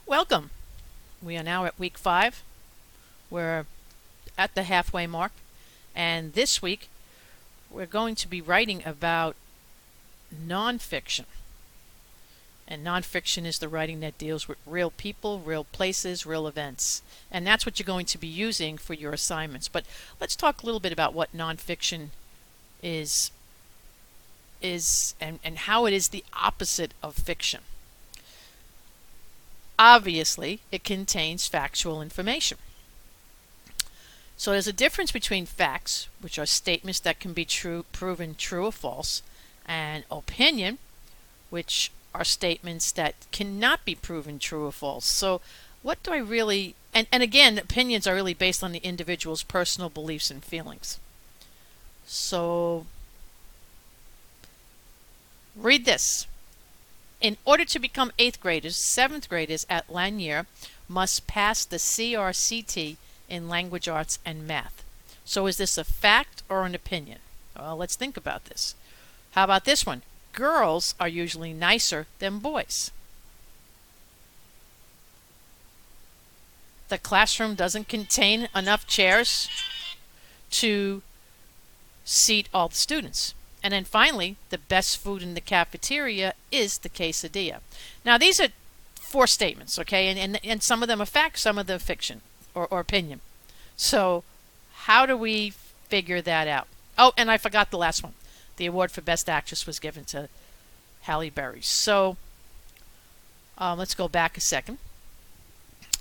Welcome. We are now at week 5. We're at the halfway mark, and this week we're going to be writing about nonfiction. And nonfiction is the writing that deals with real people, real places, real events. And that's what you're going to be using for your assignments. But let's talk a little bit about what nonfiction is and how it is the opposite of fiction. Obviously, it contains factual information. So there's a difference between facts, which are statements that can be proven true or false, and opinion, which are statements that cannot be proven true or false. So what do I really, and again, opinions are really based on the individual's personal beliefs and feelings. So read this. In order to become 8th graders, 7th graders at Lanier must pass the CRCT in language arts and math. So is this a fact or an opinion? Well, let's think about this. How about this one? Girls are usually nicer than boys. The classroom doesn't contain enough chairs to seat all the students. And then finally, the best food in the cafeteria is the quesadilla. Now, these are 4 statements, okay? And some of them are fact, some of them are fiction or opinion. So how do we figure that out? Oh, and I forgot the last one. The award for Best Actress was given to Halle Berry. So let's go back a second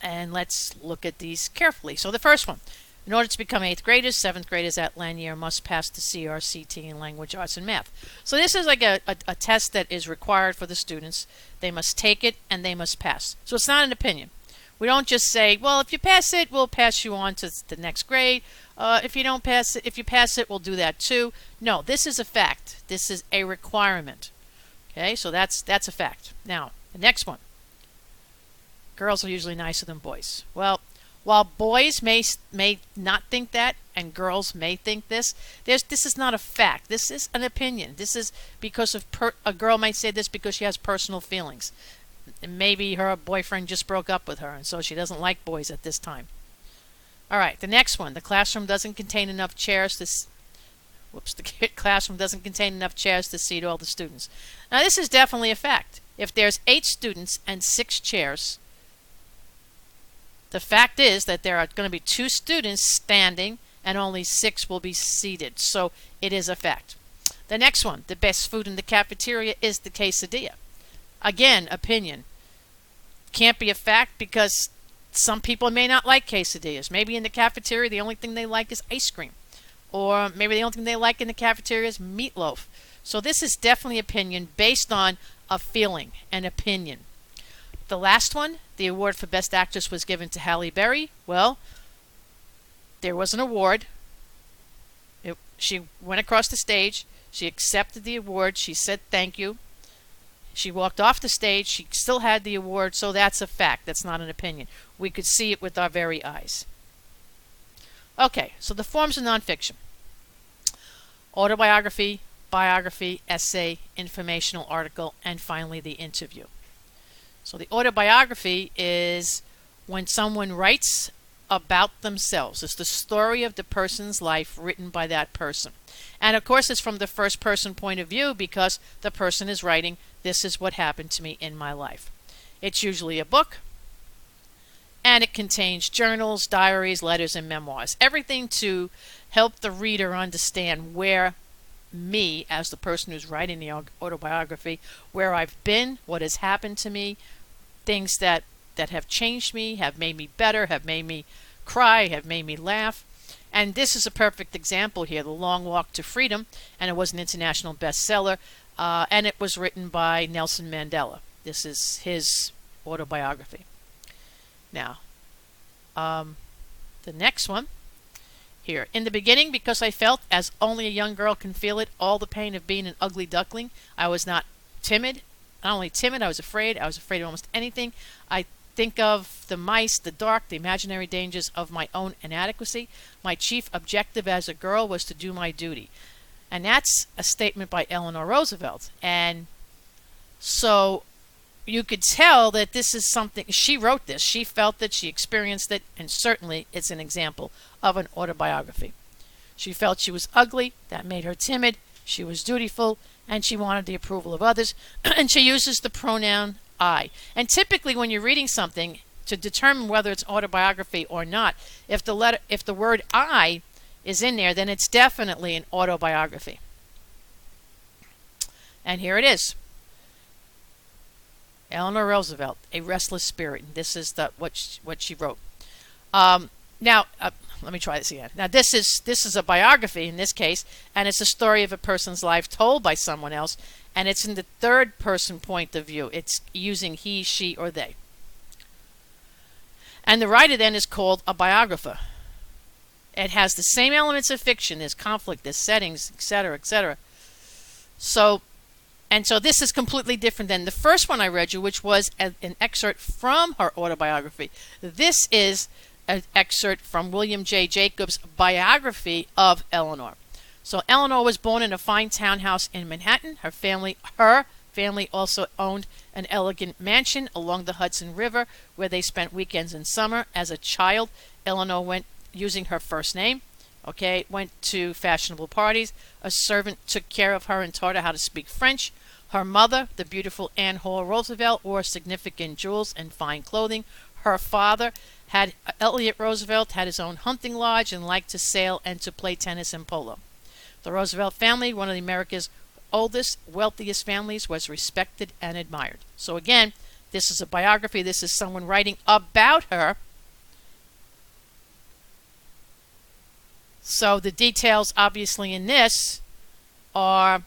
and let's look at these carefully. So the first one. In order to become 8th graders, 7th graders at Lanier must pass the CRCT in language arts and math. So this is like a test that is required for the students. They must take it and they must pass. So it's not an opinion. We don't just say, well, if you pass it, we'll pass you on to the next grade. If you don't pass it, if you pass it, we'll do that too. No, this is a fact. This is a requirement. Okay, so that's a fact. Now, the next one. Girls are usually nicer than boys. Well, while boys may not think that and girls may think this, this is not a fact. This is an opinion. This is because of a girl might say this because she has personal feelings. Maybe her boyfriend just broke up with her and so she doesn't like boys at this time. All right, the next one. The classroom doesn't contain enough chairs to the classroom doesn't contain enough chairs to seat all the students. Now this is definitely a fact. If there's 8 students and 6 chairs, the fact is that there are going to be 2 students standing and only 6 will be seated. So it is a fact. The next one, the best food in the cafeteria is the quesadilla. Again, opinion. Can't be a fact because some people may not like quesadillas. Maybe in the cafeteria the only thing they like is ice cream. Or maybe the only thing they like in the cafeteria is meatloaf. So this is definitely opinion based on a feeling, an opinion. The last one, the award for Best Actress was given to Halle Berry. Well, there was an award. She went across the stage. She accepted the award. She said thank you. She walked off the stage. She still had the award, so that's a fact. That's not an opinion. We could see it with our very eyes. Okay, so the forms of nonfiction. Autobiography, biography, essay, informational article, and finally the interview. So the autobiography is when someone writes about themselves. It's the story of the person's life written by that person. And of course it's from the first person point of view because the person is writing, this is what happened to me in my life. It's usually a book and it contains journals, diaries, letters, and memoirs. Everything to help the reader understand where me, as the person who's writing the autobiography, where I've been, what has happened to me, things that have changed me, have made me better, have made me cry, have made me laugh. And this is a perfect example here, The Long Walk to Freedom, and it was an international bestseller, and it was written by Nelson Mandela. This is his autobiography. Now, the next one here. In the beginning, because I felt, as only a young girl can feel it, all the pain of being an ugly duckling, I was not timid. Not only timid, I was afraid. I was afraid of almost anything. I think of the mice, the dark, the imaginary dangers of my own inadequacy. My chief objective as a girl was to do my duty. And that's a statement by Eleanor Roosevelt. And so you could tell that this is something she wrote this. She felt that she experienced it, and certainly it's an example of an autobiography. She felt she was ugly, that made her timid. She was dutiful, and she wanted the approval of others. And she uses the pronoun I. And typically when you're reading something, to determine whether it's autobiography or not, if the word I is in there, then it's definitely an autobiography. And here it is. Eleanor Roosevelt, A Restless Spirit. This is what she wrote. Now, let me try this again. Now, this is a biography in this case, and it's a story of a person's life told by someone else, and it's in the third person point of view. It's using he, she, or they. And the writer then is called a biographer. It has the same elements of fiction. There's conflict, there's settings, etc., etc. So this is completely different than the first one I read you, which was an excerpt from her autobiography. This is an excerpt from William J. Jacobs' biography of Eleanor. So Eleanor was born in a fine townhouse in Manhattan. Her family also owned an elegant mansion along the Hudson River where they spent weekends in summer. As a child, Eleanor went using her first name. Went to fashionable parties. A servant took care of her and taught her how to speak French. Her mother, the beautiful Anne Hall Roosevelt, wore significant jewels and fine clothing. Her father, Elliott Roosevelt, had his own hunting lodge and liked to sail and to play tennis and polo. The Roosevelt family, one of America's oldest, wealthiest families, was respected and admired. So again, this is a biography. This is someone writing about her. So the details obviously in this are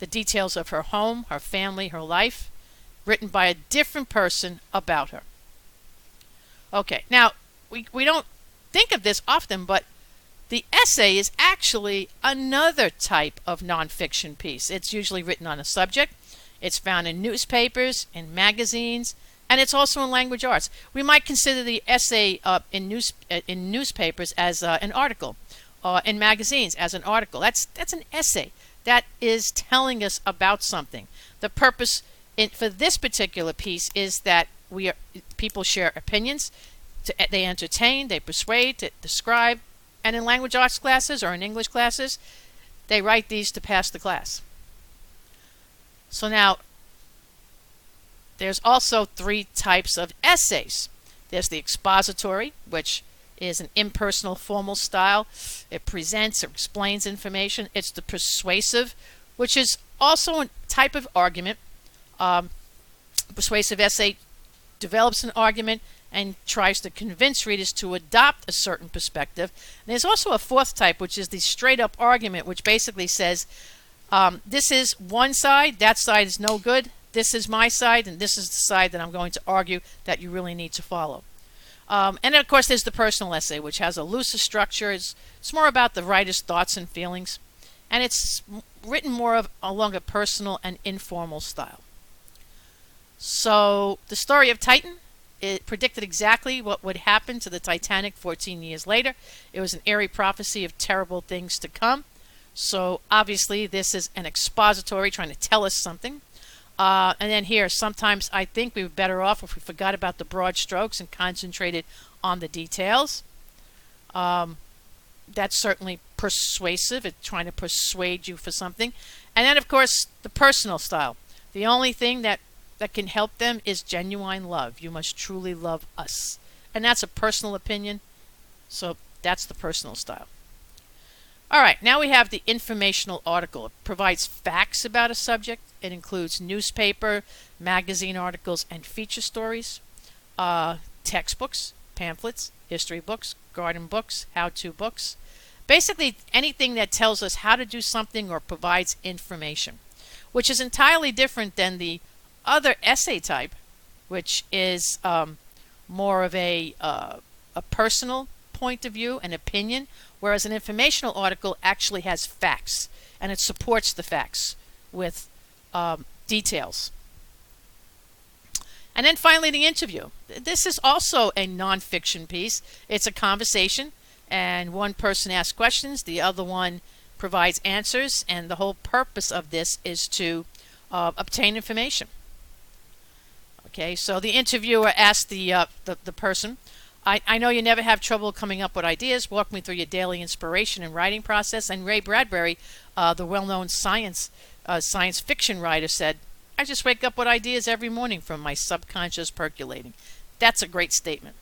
the details of her home, her family, her life, written by a different person about her. Okay, now we don't think of this often, but the essay is actually another type of nonfiction piece. It's usually written on a subject. It's found in newspapers, in magazines, and it's also in language arts. We might consider the essay in newspapers as an article, in magazines as an article. That's an essay. That is telling us about something. The purpose for this particular piece is that people share opinions. They entertain, they persuade, they describe, and in language arts classes or in English classes, they write these to pass the class. So now, there's also three types of essays. There's the expository, which is an impersonal formal style. It presents or explains information. It's the persuasive, which is also a type of argument. Persuasive essay develops an argument and tries to convince readers to adopt a certain perspective. And there's also a fourth type, which is the straight-up argument, which basically says, this is one side, that side is no good, this is my side, and this is the side that I'm going to argue that you really need to follow. And then, of course, there's the personal essay, which has a looser structure. It's more about the writer's thoughts and feelings, and it's written more along a personal and informal style. So the story of Titan, it predicted exactly what would happen to the Titanic 14 years later. It was an eerie prophecy of terrible things to come. So obviously this is an expository trying to tell us something. And then here, sometimes I think we were better off if we forgot about the broad strokes and concentrated on the details. That's certainly persuasive. It's trying to persuade you for something. And then, of course, the personal style. The only thing that can help them is genuine love. You must truly love us. And that's a personal opinion. So that's the personal style. All right, now we have the informational article. It provides facts about a subject. It includes newspaper, magazine articles, and feature stories, textbooks, pamphlets, history books, garden books, how-to books. Basically, anything that tells us how to do something or provides information, which is entirely different than the other essay type, which is more of a personal point of view, an opinion, whereas an informational article actually has facts, and it supports the facts with details. And then finally, the interview. This is also a nonfiction piece. It's a conversation, and one person asks questions, the other one provides answers, and the whole purpose of this is to obtain information. Okay, so the interviewer asked the person, I know you never have trouble coming up with ideas. Walk me through your daily inspiration and writing process. And Ray Bradbury, the well-known science fiction writer, said, I just wake up with ideas every morning from my subconscious percolating. That's a great statement.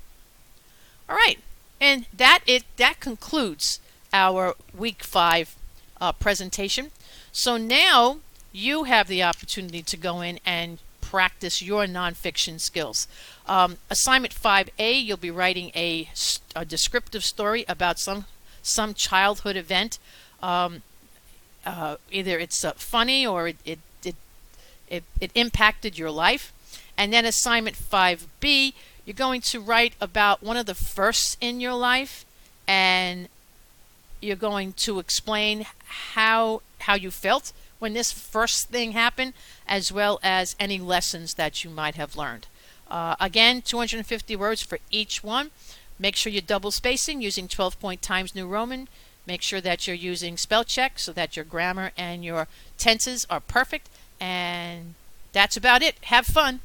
All right, and that concludes our week 5 presentation. So now you have the opportunity to go in and practice your nonfiction skills. Assignment 5A, you'll be writing a descriptive story about some childhood event. Either it's funny or it impacted your life. And then assignment 5B, you're going to write about one of the firsts in your life, and you're going to explain how you felt when this first thing happened, as well as any lessons that you might have learned. Again, 250 words for each one. Make sure you're double spacing using 12-point Times New Roman. Make sure that you're using spell check so that your grammar and your tenses are perfect. And that's about it. Have fun.